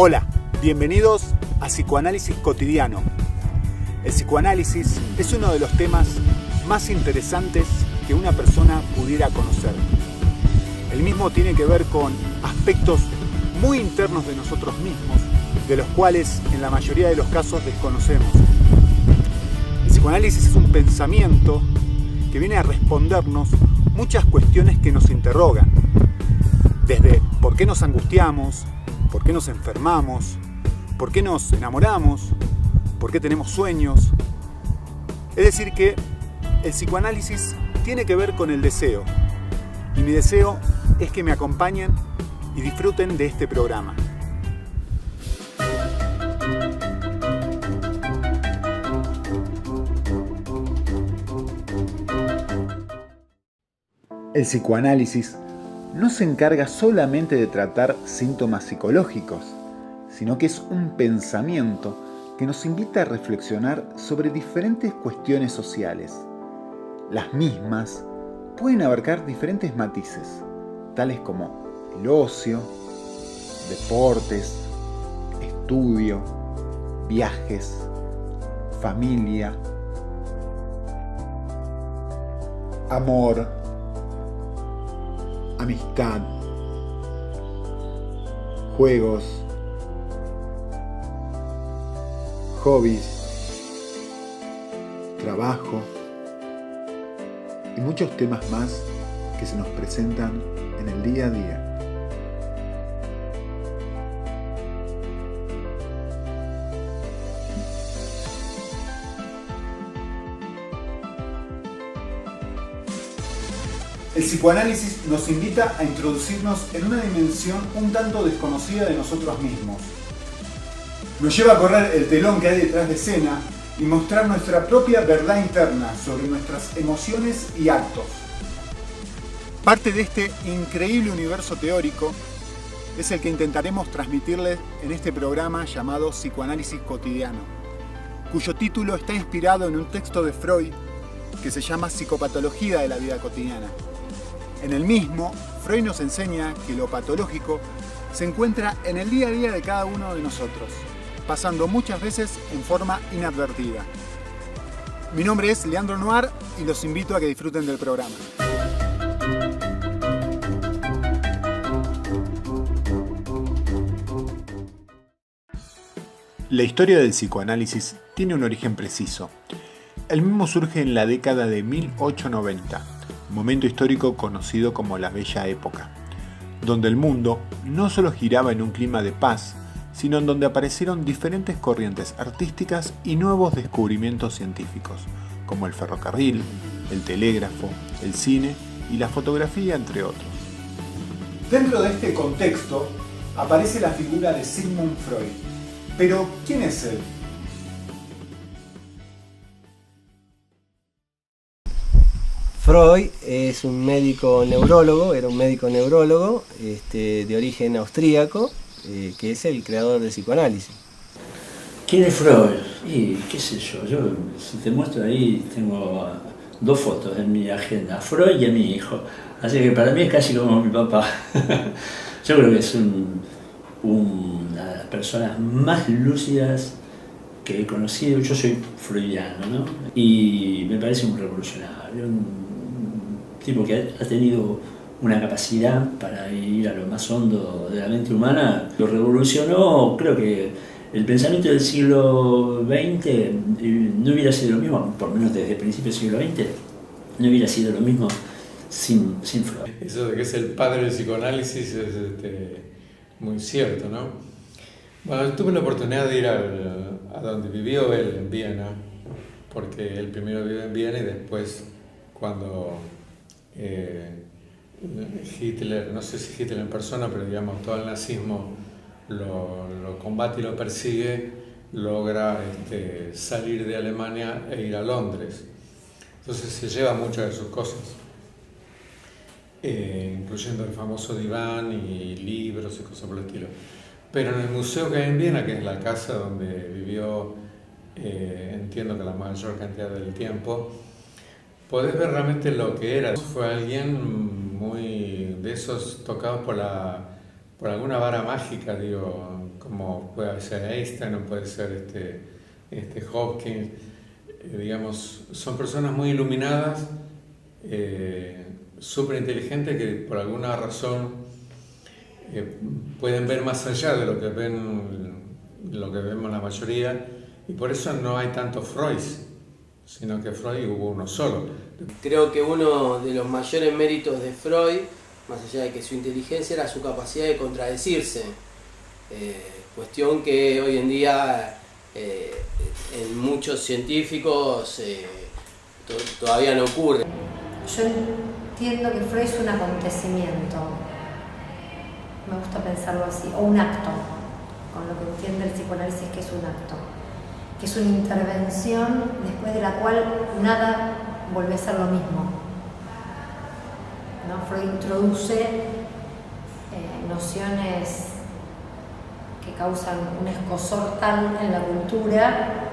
Hola, bienvenidos a Psicoanálisis Cotidiano. El psicoanálisis es uno de los temas más interesantes que una persona pudiera conocer. El mismo tiene que ver con aspectos muy internos de nosotros mismos, de los cuales en la mayoría de los casos desconocemos. El psicoanálisis es un pensamiento que viene a respondernos muchas cuestiones que nos interrogan, desde por qué nos angustiamos, por qué nos enfermamos, por qué nos enamoramos, por qué tenemos sueños. Es decir que el psicoanálisis tiene que ver con el deseo, y mi deseo es que me acompañen y disfruten de este programa. El psicoanálisis no se encarga solamente de tratar síntomas psicológicos, sino que es un pensamiento que nos invita a reflexionar sobre diferentes cuestiones sociales. Las mismas pueden abarcar diferentes matices, tales como el ocio, deportes, estudio, viajes, familia, amor, amistad, juegos, hobbies, trabajo y muchos temas más que se nos presentan en el día a día. El psicoanálisis nos invita a introducirnos en una dimensión un tanto desconocida de nosotros mismos. Nos lleva a correr el telón que hay detrás de escena y mostrar nuestra propia verdad interna sobre nuestras emociones y actos. Parte de este increíble universo teórico es el que intentaremos transmitirles en este programa llamado Psicoanálisis Cotidiano, cuyo título está inspirado en un texto de Freud que se llama Psicopatología de la vida cotidiana. En el mismo, Freud nos enseña que lo patológico se encuentra en el día a día de cada uno de nosotros, pasando muchas veces en forma inadvertida. Mi nombre es Leandro Noir y los invito a que disfruten del programa. La historia del psicoanálisis tiene un origen preciso. El mismo surge en la década de 1890. Momento histórico conocido como la Bella Época, donde el mundo no solo giraba en un clima de paz, sino en donde aparecieron diferentes corrientes artísticas y nuevos descubrimientos científicos, como el ferrocarril, el telégrafo, el cine y la fotografía, entre otros. Dentro de este contexto aparece la figura de Sigmund Freud. Pero, ¿quién es él? Freud es un médico neurólogo, era un médico neurólogo de origen austríaco, que es el creador del psicoanálisis. ¿Quién es Freud? Y qué sé yo, si te muestro ahí tengo dos fotos en mi agenda, a Freud y a mi hijo, así que para mí es casi como mi papá. Yo creo que es una de las personas más lúcidas que he conocido. Yo soy freudiano, ¿no? Y me parece un revolucionario, un tipo que ha tenido una capacidad para ir a lo más hondo de la mente humana. Lo revolucionó. Creo que el pensamiento del siglo XX no hubiera sido lo mismo, por lo menos desde el principio del siglo XX, no hubiera sido lo mismo sin Freud. Eso de que es el padre del psicoanálisis es muy cierto, ¿no? Bueno, tuve la oportunidad de ir a donde vivió él, en Viena, porque él primero vivió en Viena y después cuando Hitler, no sé si Hitler en persona, pero digamos todo el nazismo lo combate y lo persigue, logra salir de Alemania e ir a Londres. Entonces se lleva muchas de sus cosas, incluyendo el famoso diván y libros y cosas por el estilo. Pero en el museo que hay en Viena, que es la casa donde vivió, entiendo que la mayor cantidad del tiempo, podés ver realmente lo que era. Fue alguien muy de esos tocados por alguna vara mágica, digo, como puede ser Einstein o puede ser Hopkins, digamos, son personas muy iluminadas, súper inteligentes que por alguna razón pueden ver más allá de lo que vemos la mayoría, y por eso no hay tanto Freud, sino que Freud hubo uno solo. Creo que uno de los mayores méritos de Freud, más allá de que su inteligencia, era su capacidad de contradecirse, cuestión que hoy en día en muchos científicos todavía no ocurre. Yo entiendo que Freud es un acontecimiento, me gusta pensarlo así, o un acto, con lo que entiende el psicoanálisis que es un acto, que es una intervención después de la cual nada vuelve a ser lo mismo, ¿no? Freud introduce nociones que causan un escozor tal en la cultura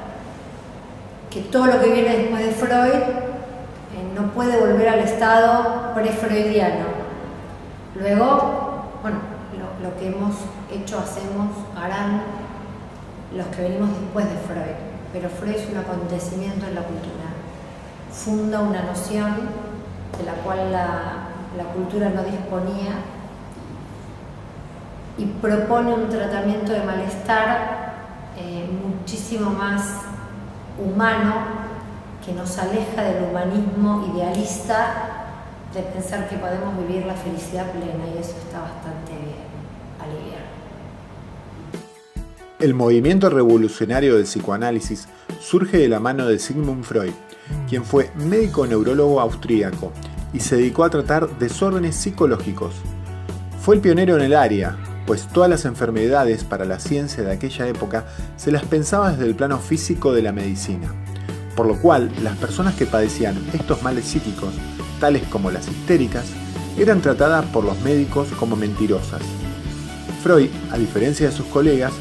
que todo lo que viene después de Freud no puede volver al estado pre-freudiano. Luego, bueno, lo que hemos hecho, hacemos, harán los que venimos después de Freud, pero Freud es un acontecimiento en la cultura, funda una noción de la cual la cultura no disponía y propone un tratamiento de malestar muchísimo más humano, que nos aleja del humanismo idealista de pensar que podemos vivir la felicidad plena, y eso está bastante bien aliviado. El movimiento revolucionario del psicoanálisis surge de la mano de Sigmund Freud, quien fue médico neurólogo austríaco y se dedicó a tratar desórdenes psicológicos. Fue el pionero en el área, pues todas las enfermedades para la ciencia de aquella época se las pensaba desde el plano físico de la medicina, por lo cual las personas que padecían estos males psíquicos, tales como las histéricas, eran tratadas por los médicos como mentirosas. Freud, a diferencia de sus colegas,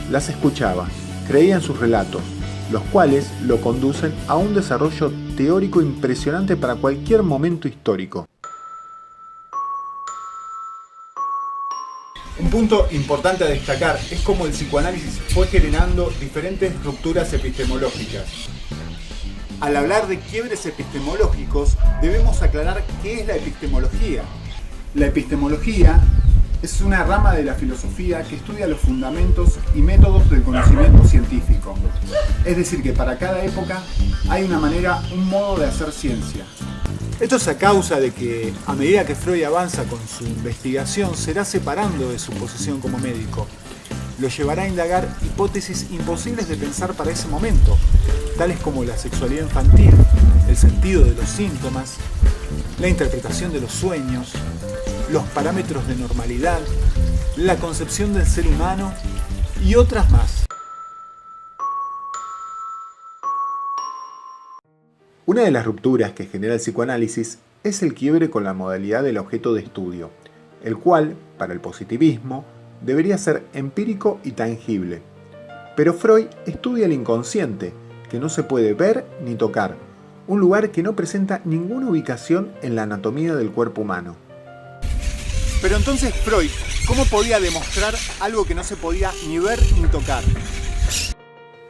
las escuchaba, creía en sus relatos, los cuales lo conducen a un desarrollo teórico impresionante para cualquier momento histórico. Un punto importante a destacar es cómo el psicoanálisis fue generando diferentes rupturas epistemológicas. Al hablar de quiebres epistemológicos, debemos aclarar qué es la epistemología. La epistemología es una rama de la filosofía que estudia los fundamentos y métodos del conocimiento científico. Es decir, que para cada época hay una manera, un modo de hacer ciencia. Esto es a causa de que, a medida que Freud avanza con su investigación, se irá separando de su posición como médico. Lo llevará a indagar hipótesis imposibles de pensar para ese momento, tales como la sexualidad infantil, el sentido de los síntomas, la interpretación de los sueños, los parámetros de normalidad, la concepción del ser humano y otras más. Una de las rupturas que genera el psicoanálisis es el quiebre con la modalidad del objeto de estudio, el cual, para el positivismo, debería ser empírico y tangible. Pero Freud estudia el inconsciente, que no se puede ver ni tocar, un lugar que no presenta ninguna ubicación en la anatomía del cuerpo humano. Pero entonces Freud, ¿cómo podía demostrar algo que no se podía ni ver ni tocar?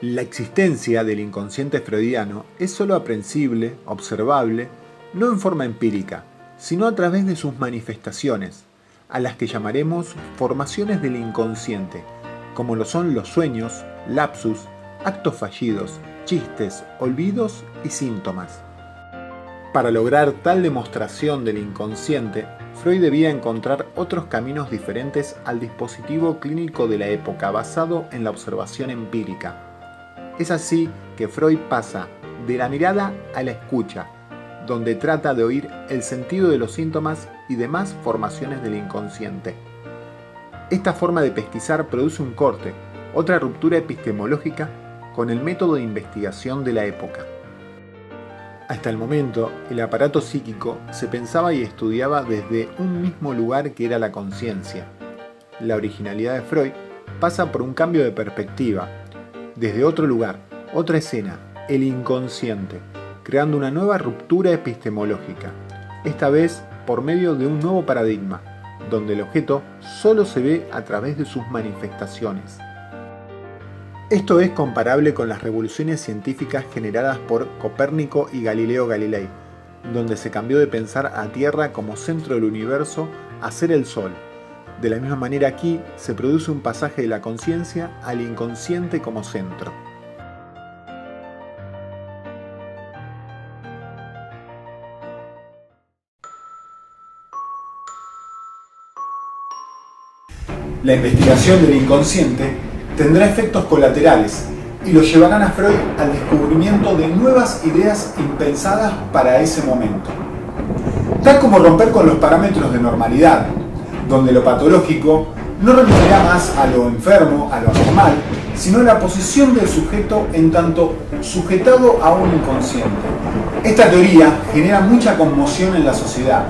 La existencia del inconsciente freudiano es sólo aprehensible, observable, no en forma empírica, sino a través de sus manifestaciones, a las que llamaremos formaciones del inconsciente, como lo son los sueños, lapsus, actos fallidos, chistes, olvidos y síntomas. Para lograr tal demostración del inconsciente, Freud debía encontrar otros caminos diferentes al dispositivo clínico de la época basado en la observación empírica. Es así que Freud pasa de la mirada a la escucha, donde trata de oír el sentido de los síntomas y demás formaciones del inconsciente. Esta forma de pesquisar produce un corte, otra ruptura epistemológica con el método de investigación de la época. Hasta el momento, el aparato psíquico se pensaba y estudiaba desde un mismo lugar que era la conciencia. La originalidad de Freud pasa por un cambio de perspectiva, desde otro lugar, otra escena, el inconsciente, creando una nueva ruptura epistemológica, esta vez por medio de un nuevo paradigma, donde el objeto solo se ve a través de sus manifestaciones. Esto es comparable con las revoluciones científicas generadas por Copérnico y Galileo Galilei, donde se cambió de pensar a Tierra como centro del universo a ser el Sol. De la misma manera aquí se produce un pasaje de la conciencia al inconsciente como centro. La investigación del inconsciente tendrá efectos colaterales y lo llevarán a Freud al descubrimiento de nuevas ideas impensadas para ese momento. Tal como romper con los parámetros de normalidad, donde lo patológico no remitirá más a lo enfermo, a lo anormal, sino a la posición del sujeto en tanto sujetado a un inconsciente. Esta teoría genera mucha conmoción en la sociedad,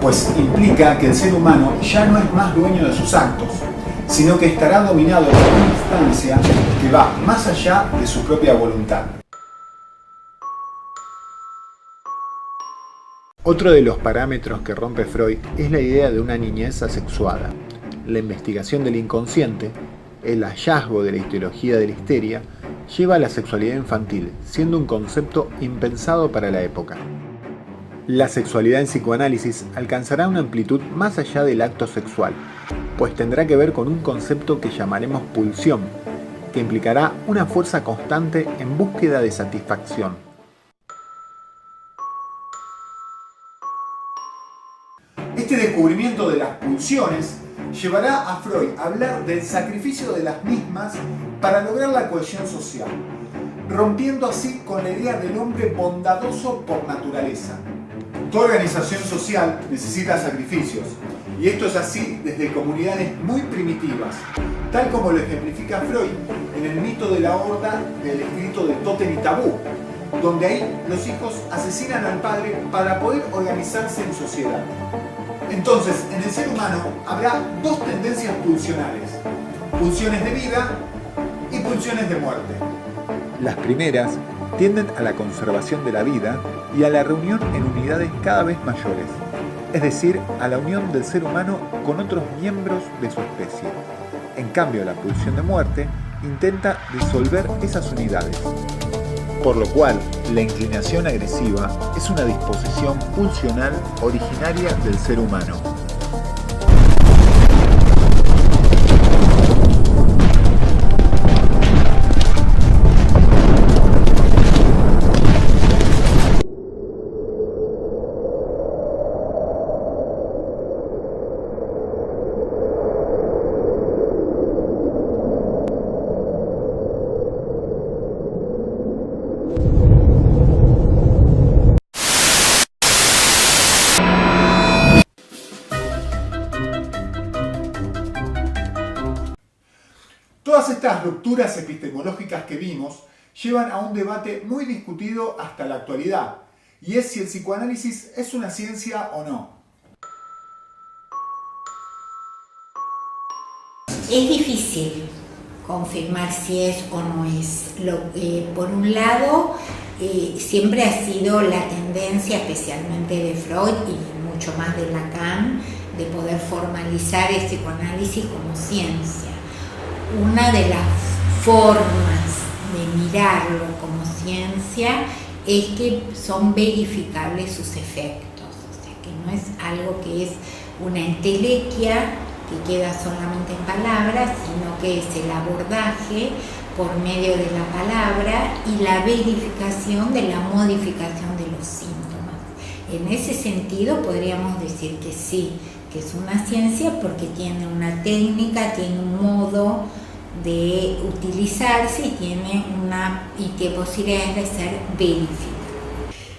pues implica que el ser humano ya no es más dueño de sus actos, sino que estará dominado por una instancia que va más allá de su propia voluntad. Otro de los parámetros que rompe Freud es la idea de una niñez asexuada. La investigación del inconsciente, el hallazgo de la etiología de la histeria, lleva a la sexualidad infantil, siendo un concepto impensado para la época. La sexualidad en psicoanálisis alcanzará una amplitud más allá del acto sexual, pues tendrá que ver con un concepto que llamaremos pulsión, que implicará una fuerza constante en búsqueda de satisfacción. Este descubrimiento de las pulsiones llevará a Freud a hablar del sacrificio de las mismas para lograr la cohesión social, rompiendo así con la idea del hombre bondadoso por naturaleza. Toda organización social necesita sacrificios, y esto es así desde comunidades muy primitivas, tal como lo ejemplifica Freud en el mito de la horda del escrito de Tótem y Tabú, donde ahí los hijos asesinan al padre para poder organizarse en sociedad. Entonces, en el ser humano habrá dos tendencias pulsionales: pulsiones de vida y pulsiones de muerte. Las primeras tienden a la conservación de la vida y a la reunión en unidades cada vez mayores, es decir, a la unión del ser humano con otros miembros de su especie. En cambio, la pulsión de muerte intenta disolver esas unidades, por lo cual la inclinación agresiva es una disposición pulsional originaria del ser humano. Todas estas rupturas epistemológicas que vimos llevan a un debate muy discutido hasta la actualidad, y es si el psicoanálisis es una ciencia o no. Es difícil confirmar si es o no es. Por un lado, siempre ha sido la tendencia, especialmente de Freud y mucho más de Lacan, de poder formalizar el psicoanálisis como ciencia. Una de las formas de mirarlo como ciencia es que son verificables sus efectos, o sea, que no es algo que es una entelequia que queda solamente en palabras, sino que es el abordaje por medio de la palabra y la verificación de la modificación de los síntomas. En ese sentido podríamos decir que sí, que es una ciencia porque tiene una técnica, tiene un modo de utilizarse y tiene posibilidades de ser verificada.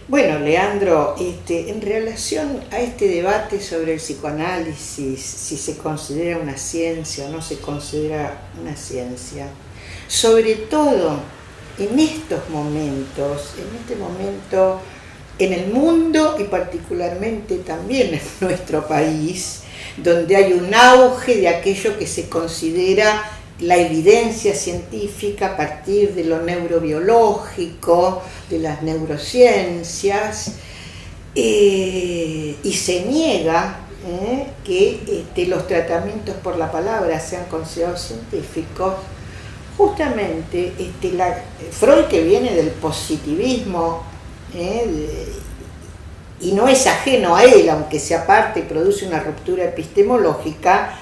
Bueno, Leandro, en relación a este debate sobre el psicoanálisis, si se considera una ciencia o no se considera una ciencia, sobre todo en estos momentos, en este momento en el mundo y particularmente también en nuestro país, donde hay un auge de aquello que se considera la evidencia científica a partir de lo neurobiológico, de las neurociencias, y se niega que los tratamientos por la palabra sean considerados científicos. Justamente, Freud, que viene del positivismo, y no es ajeno a él, aunque se aparte y produce una ruptura epistemológica,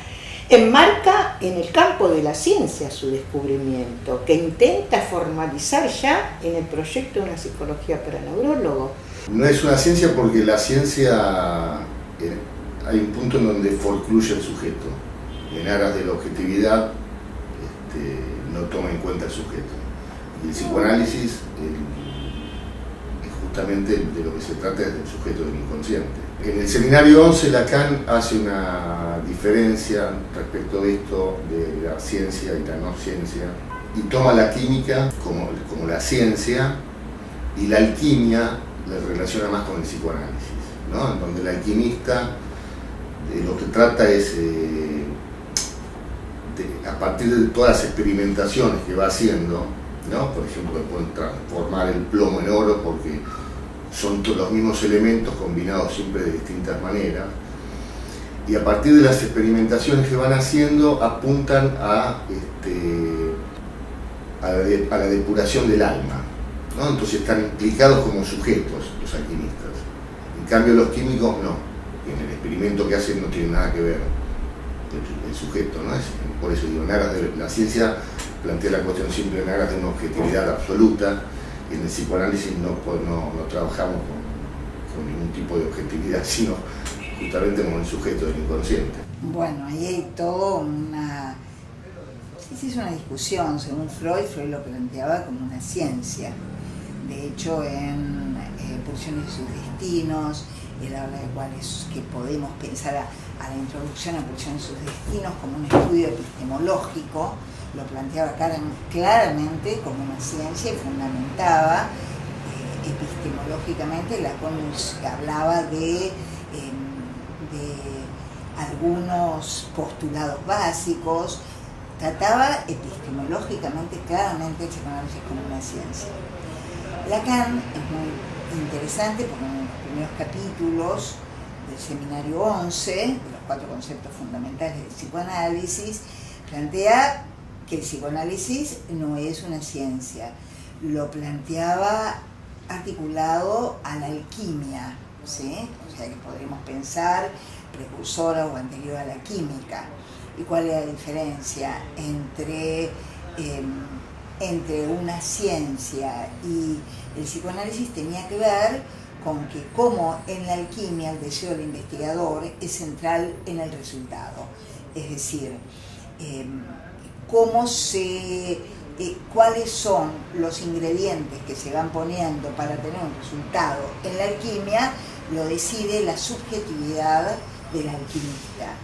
enmarca en el campo de la ciencia su descubrimiento, que intenta formalizar ya en el proyecto de una psicología para neurólogos. No es una ciencia porque la ciencia, hay un punto en donde forcluye el sujeto. En aras de la objetividad no toma en cuenta el sujeto. Y el psicoanálisis es justamente de lo que se trata del sujeto del inconsciente. En el seminario 11 Lacan hace una diferencia respecto de esto, de la ciencia y la no ciencia, y toma la química como la ciencia, y la alquimia la relaciona más con el psicoanálisis, ¿no? En donde el alquimista lo que trata es, a partir de todas las experimentaciones que va haciendo, ¿no? Por ejemplo, que pueden transformar el plomo en oro porque son los mismos elementos combinados siempre de distintas maneras, y a partir de las experimentaciones que van haciendo apuntan a la depuración del alma, ¿no? Entonces están implicados como sujetos los alquimistas. En cambio los químicos no, en el experimento que hacen no tiene nada que ver el sujeto, ¿no? Por eso digo, en aras de la ciencia plantea la cuestión siempre en aras de una objetividad absoluta, y en el psicoanálisis no trabajamos con ningún tipo de objetividad, sino justamente como el sujeto del inconsciente. Bueno, ahí hay todo una... Sí, es una discusión. Según Freud lo planteaba como una ciencia. De hecho, en Pulsiones y sus destinos, él habla de cuáles que podemos pensar a la introducción a Pulsiones y sus destinos como un estudio epistemológico. Lo planteaba claramente como una ciencia y fundamentaba epistemológicamente, hablaba de algunos postulados básicos, trataba epistemológicamente claramente el psicoanálisis como una ciencia. Lacan es muy interesante porque en los primeros capítulos del seminario 11, de los 4 conceptos fundamentales del psicoanálisis, plantea que el psicoanálisis no es una ciencia, lo planteaba articulado a la alquimia, ¿sí? O sea que podríamos pensar precursora o anterior a la química. ¿Y cuál es la diferencia entre una ciencia y el psicoanálisis? Tenía que ver con que como en la alquimia el deseo del investigador es central en el resultado, es decir, cuáles son los ingredientes que se van poniendo para tener un resultado en la alquimia, lo decide la subjetividad del alquimista.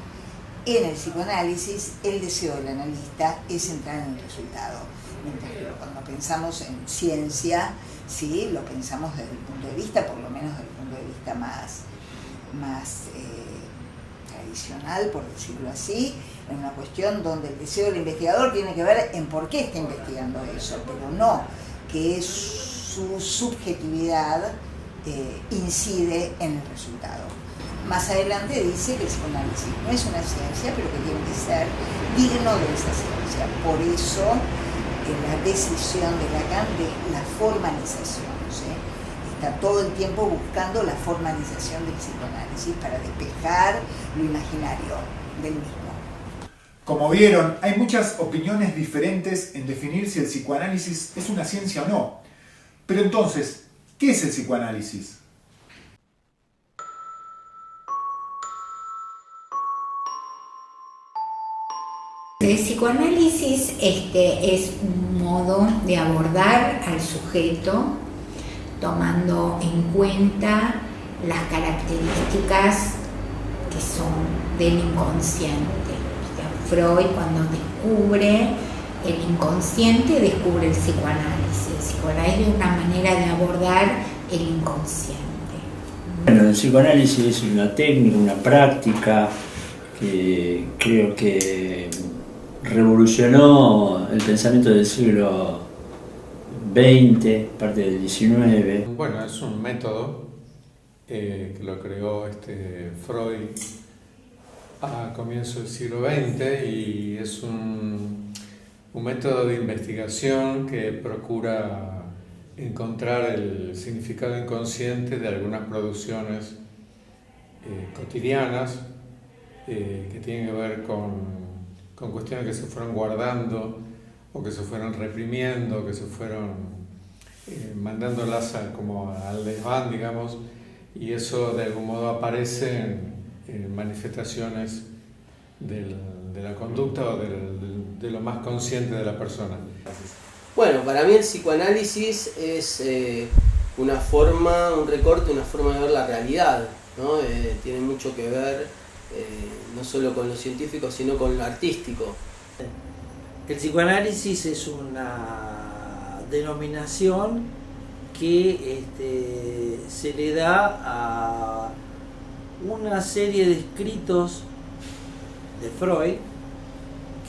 En el psicoanálisis, el deseo del analista es central en el resultado, mientras que cuando pensamos en ciencia, sí, lo pensamos desde el punto de vista, por lo menos desde el punto de vista más tradicional, por decirlo así, en una cuestión donde el deseo del investigador tiene que ver en por qué está investigando eso, pero no que su subjetividad incide en el resultado. Más adelante dice que el psicoanálisis no es una ciencia, pero que tiene que ser digno de esa ciencia. Por eso la decisión de Lacan de la formalización, ¿sí? Está todo el tiempo buscando la formalización del psicoanálisis para despejar lo imaginario del mismo. Como vieron, hay muchas opiniones diferentes en definir si el psicoanálisis es una ciencia o no. Pero entonces, ¿qué es el psicoanálisis? El psicoanálisis es un modo de abordar al sujeto tomando en cuenta las características que son del inconsciente. O sea, Freud, cuando descubre el inconsciente, descubre el psicoanálisis. El psicoanálisis es una manera de abordar el inconsciente. Bueno, el psicoanálisis es una técnica, una práctica que creo que revolucionó el pensamiento del siglo XX, parte del XIX. Bueno, es un método que lo creó Freud a comienzos del siglo XX y es un método de investigación que procura encontrar el significado inconsciente de algunas producciones cotidianas que tienen que ver con cuestiones que se fueron guardando o que se fueron reprimiendo, que se fueron mandándolas como al desván, digamos, y eso de algún modo aparece en manifestaciones de la conducta o de lo más consciente de la persona. Bueno, para mí el psicoanálisis es una forma, un recorte, una forma de ver la realidad, ¿no? Tiene mucho que ver no solo con lo científico, sino con lo artístico. El psicoanálisis es una denominación que se le da a una serie de escritos de Freud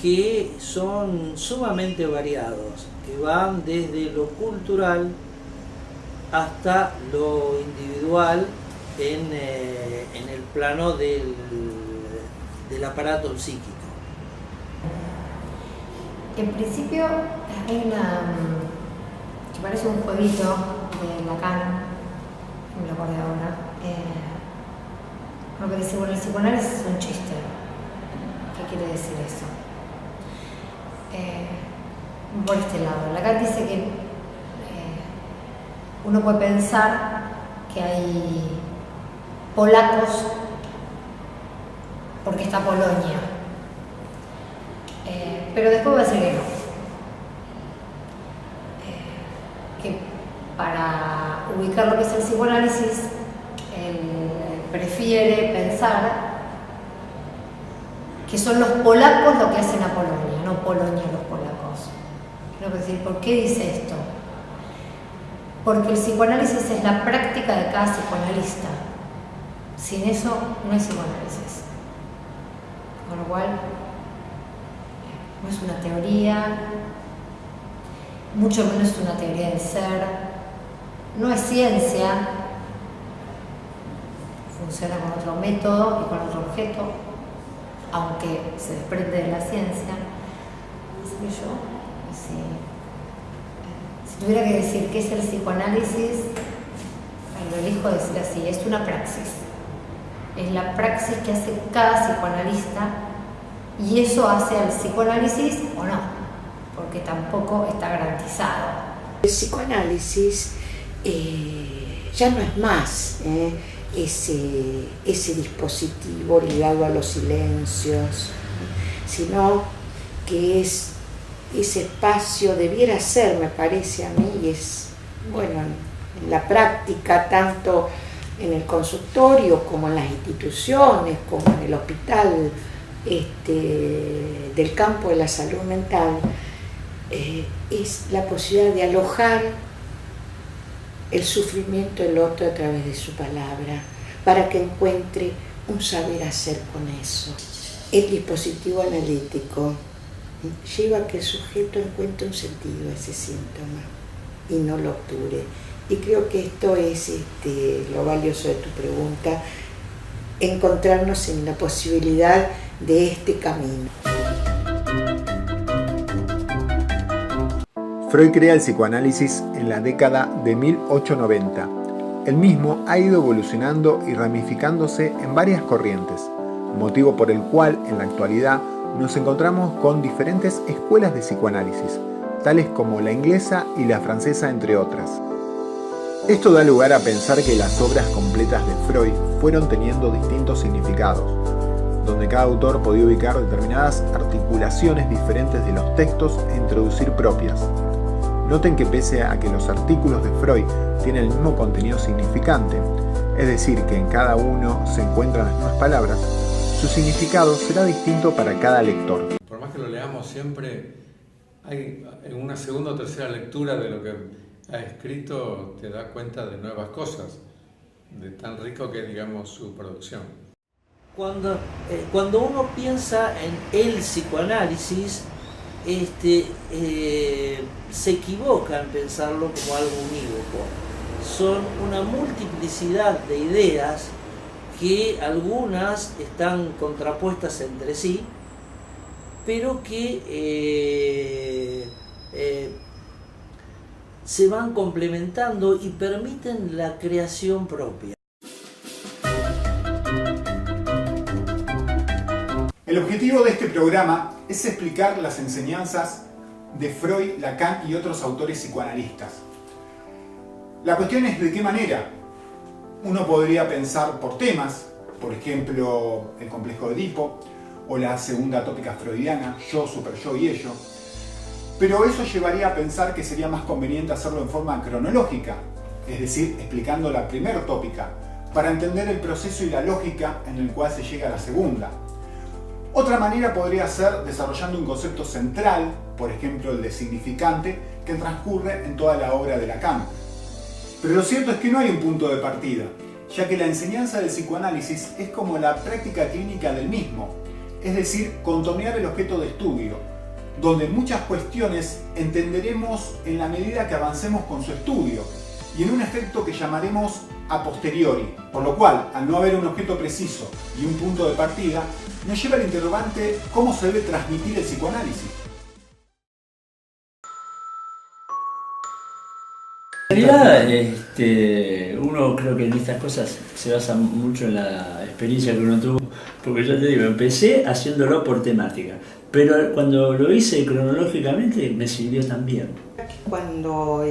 que son sumamente variados, que van desde lo cultural hasta lo individual en el plano del aparato psíquico. En principio hay una que parece un jueguito de Lacan, me lo acordé ahora, lo que dice, bueno, el psicoanálisis es un chiste. ¿Qué quiere decir eso? Por este lado, Lacan dice que uno puede pensar que hay polacos porque está Polonia, pero después va a decir que no, que para ubicar lo que es el psicoanálisis él prefiere pensar que son los polacos lo que hacen a Polonia, no Polonia los polacos. Quiero decir, ¿por qué dice esto? Porque el psicoanálisis es la práctica de cada psicoanalista. Sin eso no hay psicoanálisis. Con lo cual, no es una teoría, mucho menos una teoría del ser, no es ciencia, funciona con otro método y con otro objeto, aunque se desprende de la ciencia. Así que yo, si tuviera que decir qué es el psicoanálisis, lo elijo decir así, es una praxis. Es la praxis que hace cada psicoanalista y eso hace al psicoanálisis o no, porque tampoco está garantizado. El psicoanálisis ya no es más ese dispositivo ligado a los silencios, sino que es ese espacio, debiera ser, me parece a mí, y es, bueno, en la práctica, tanto en el consultorio como en las instituciones, como en el hospital del campo de la salud mental, es la posibilidad de alojar el sufrimiento del otro a través de su palabra, para que encuentre un saber hacer con eso. El dispositivo analítico lleva a que el sujeto encuentre un sentido a ese síntoma y no lo obture. Y creo que esto es lo valioso de tu pregunta, encontrarnos en la posibilidad de este camino. Freud crea el psicoanálisis en la década de 1890. El mismo ha ido evolucionando y ramificándose en varias corrientes, motivo por el cual en la actualidad nos encontramos con diferentes escuelas de psicoanálisis, tales como la inglesa y la francesa, entre otras. Esto da lugar a pensar que las obras completas de Freud fueron teniendo distintos significados, donde cada autor podía ubicar determinadas articulaciones diferentes de los textos e introducir propias. Noten que pese a que los artículos de Freud tienen el mismo contenido significante, es decir, que en cada uno se encuentran las mismas palabras, su significado será distinto para cada lector. Por más que lo leamos siempre, hay en una segunda o tercera lectura de lo que ha escrito te das cuenta de nuevas cosas, de tan rico que es, digamos, su producción. Cuando uno piensa en el psicoanálisis, se equivoca en pensarlo como algo unívoco. Son una multiplicidad de ideas que algunas están contrapuestas entre sí, pero que se van complementando y permiten la creación propia. El objetivo de este programa es explicar las enseñanzas de Freud, Lacan y otros autores psicoanalistas. La cuestión es de qué manera. Uno podría pensar por temas, por ejemplo, el complejo de Edipo o la segunda tópica freudiana, yo, superyo y ello, pero eso llevaría a pensar que sería más conveniente hacerlo en forma cronológica, es decir, explicando la primera tópica, para entender el proceso y la lógica en el cual se llega a la segunda. Otra manera podría ser desarrollando un concepto central, por ejemplo el de significante, que transcurre en toda la obra de Lacan. Pero lo cierto es que no hay un punto de partida, ya que la enseñanza del psicoanálisis es como la práctica clínica del mismo, es decir, contornear el objeto de estudio, donde muchas cuestiones entenderemos en la medida que avancemos con su estudio, y en un efecto que llamaremos a posteriori, por lo cual, al no haber un objeto preciso y un punto de partida, nos lleva al interrogante cómo se debe transmitir el psicoanálisis. En realidad, uno creo que en estas cosas se basa mucho en la experiencia que uno tuvo, porque yo te digo, empecé haciéndolo por temática, pero cuando lo hice cronológicamente me sirvió también. Cuando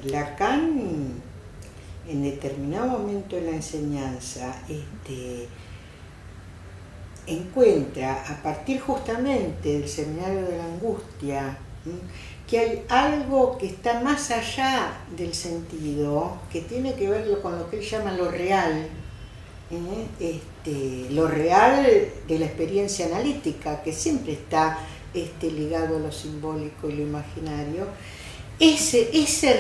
Lacan, en determinado momento de la enseñanza, encuentra, a partir justamente del seminario de la angustia, que hay algo que está más allá del sentido, que tiene que ver con lo que él llama lo real, lo real de la experiencia analítica, que siempre está ligado a lo simbólico y lo imaginario. Ese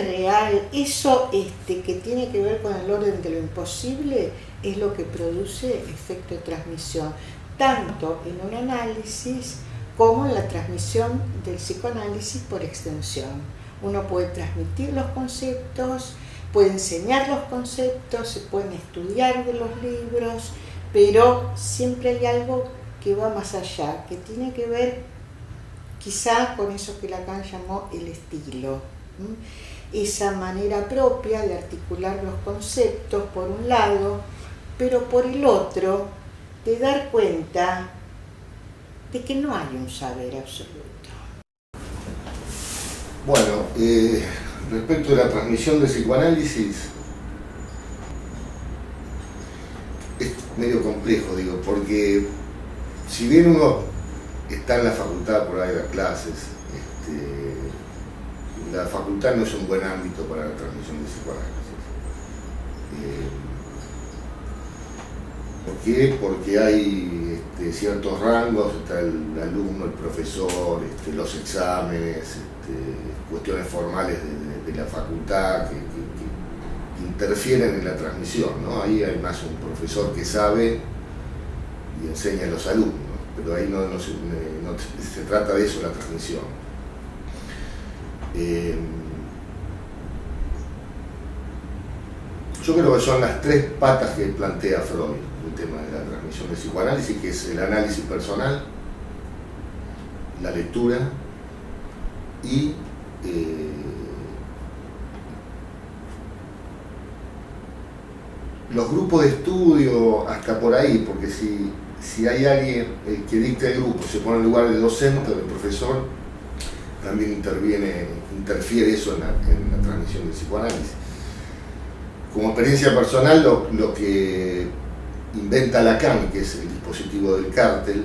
real, eso que tiene que ver con el orden de lo imposible, es lo que produce efecto de transmisión, tanto en un análisis como en la transmisión del psicoanálisis por extensión. Uno puede transmitir los conceptos, puede enseñar los conceptos, se pueden estudiar de los libros, pero siempre hay algo que va más allá, que tiene que ver quizá con eso que Lacan llamó el estilo, esa manera propia de articular los conceptos por un lado, pero por el otro de dar cuenta de que no hay un saber absoluto. Bueno, respecto de la transmisión del psicoanálisis, es medio complejo, digo, porque si bien uno está en la facultad por ahí de las clases, la facultad no es un buen ámbito para la transmisión del psicoanálisis. ¿Por qué? Porque hay ciertos rangos, está el alumno, el profesor, los exámenes, cuestiones formales de la facultad que interfieren en la transmisión, ¿no? Ahí hay más un profesor que sabe y enseña a los alumnos, pero ahí no se trata de eso la transmisión. Yo creo que son las tres patas que plantea Freud, el tema de la transmisión del psicoanálisis, que es el análisis personal, la lectura y los grupos de estudio, hasta por ahí, porque si hay alguien que dicta el grupo, se pone en lugar del docente o del profesor, también interfiere eso en la transmisión del psicoanálisis. Como experiencia personal, lo que inventa Lacan, que es el dispositivo del cártel,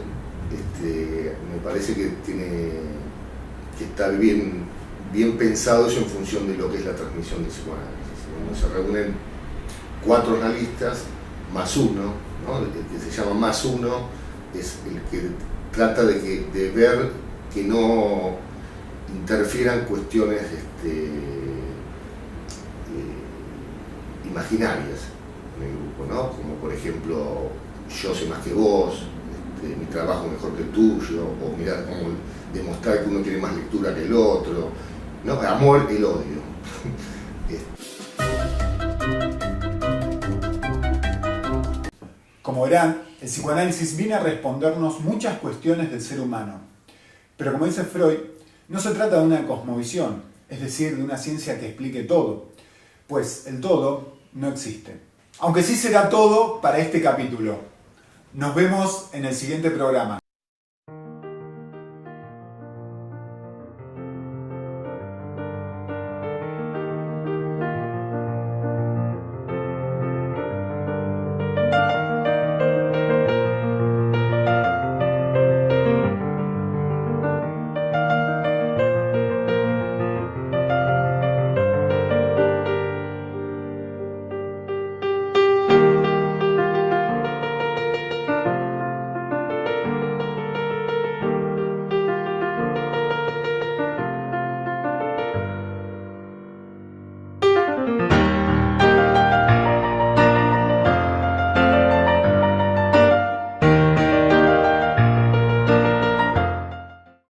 me parece que está bien pensado eso en función de lo que es la transmisión del psicoanálisis. Cuando se reúnen 4 analistas más uno, ¿no? El que se llama más uno es el que trata de ver que no interfieran cuestiones imaginarias en el grupo, ¿no? Como por ejemplo, yo sé más que vos, mi trabajo mejor que el tuyo, o mirar cómo demostrar que uno tiene más lectura que el otro, ¿no? Amor, el odio. Como verán, el psicoanálisis viene a respondernos muchas cuestiones del ser humano. Pero como dice Freud, no se trata de una cosmovisión, es decir, de una ciencia que explique todo, pues el todo no existe. Aunque sí será todo para este capítulo. Nos vemos en el siguiente programa.